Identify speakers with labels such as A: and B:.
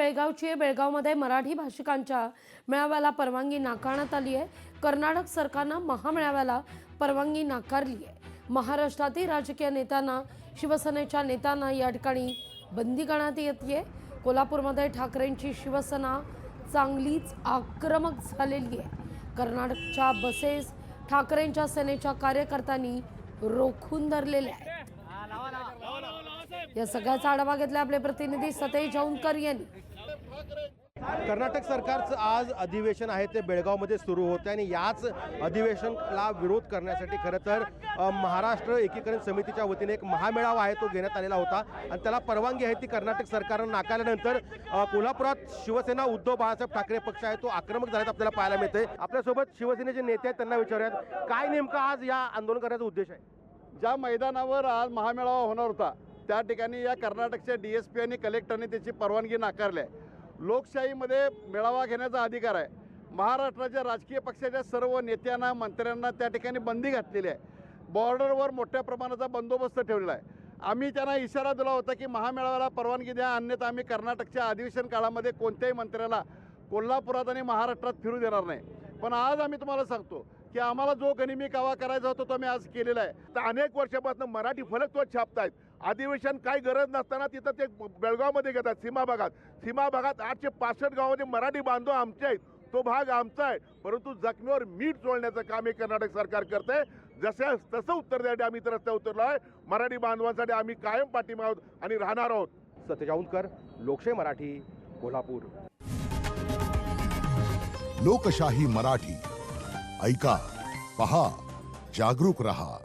A: बेळगावची आहे। बेळगावमध्ये मराठी भाषिकांच्या मेळाव्याला परवानगी नाकारण्यात आली आहे। कर्नाटक सरकारनं महामेळाव्याला परवानगी नाकारली आहे। महाराष्ट्रातील राजकीय नेत्यांना, शिवसेनेच्या नेत्यांना या ठिकाणी बंदी करण्यात येते। कोल्हापूरमध्ये ठाकरेंची शिवसेना चांगलीच आक्रमक झालेली आहे। कर्नाटकच्या बसेस ठाकरेंच्या सेनेच्या कार्यकर्त्यांनी रोखून धरलेल्या आहेत। या सगळ्याचा आढावा घेतला आपले प्रतिनिधी सतेज औंधकर यांनी।
B: कर्नाटक सरकारचं आज अधिवेशन आहे ते बेळगावमध्ये सुरू होते आणि याच अधिवेशनाला विरोध करण्यासाठी खरं तर महाराष्ट्र एकीकरण समितीच्या वतीने एक महामेळावा आहे तो घेण्यात आलेला होता आणि त्याला परवानगी आहे ती कर्नाटक सरकारनं नाकारल्यानंतर कोल्हापुरात शिवसेना उद्धव बाळासाहेब ठाकरे पक्ष आहे तो आक्रमक झाल्याचं आपल्याला पाहायला मिळते। आपल्यासोबत शिवसेनेचे नेते आहेत, त्यांना विचारूयात काय नेमकं आज या आंदोलन करण्याचा उद्देश आहे।
C: ज्या मैदानावर आज महामेळावा होणार होता त्या ठिकाणी या कर्नाटकच्या DSP आणि कलेक्टरने त्याची परवानगी नाकारली आहे। लोकशाहीमध्ये मेळावा घेण्याचा अधिकार आहे। महाराष्ट्राच्या राजकीय पक्षाच्या सर्व नेत्यांना, मंत्र्यांना त्या ठिकाणी बंदी घातलेली आहे। बॉर्डरवर मोठ्या प्रमाणाचा बंदोबस्त ठेवलेला आहे। आम्ही त्यांना इशारा दिला होता की महामेळाव्याला परवानगी द्या, अन्यथा आम्ही कर्नाटकच्या अधिवेशन काळामध्ये कोणत्याही मंत्र्याला कोल्हापुरात आणि महाराष्ट्रात फिरू देणार नाही। पण आज आम्ही तुम्हाला सांगतो की आम्हाला जो गनिमी कावा करायचा होता तो आम्ही आज केलेला आहे।
D: तर अनेक वर्षापासून मराठी फलक तो छापतायत। अधिवेशन काही गरज नसताना तिथं ते बेळगावमध्ये घेतात। सीमा भागात 865 गावामध्ये मराठी बांधव आमचे आहेत, तो भाग आमचा आहे। परंतु जखमीवर मीठ चोळण्याचं काम हे कर्नाटक सरकार करते। तसं उत्तर द्यायला आम्ही इतर रस्त्यावर उतरलो आहे। मराठी बांधवांसाठी आम्ही कायम पाठीमागे आहोत आणि राहणार आहोत।
B: सतेज औंधकर, लोकशाही मराठी, कोल्हापूर।
E: लोकशाही मराठी ऐका, पहा, जागरूक रहा।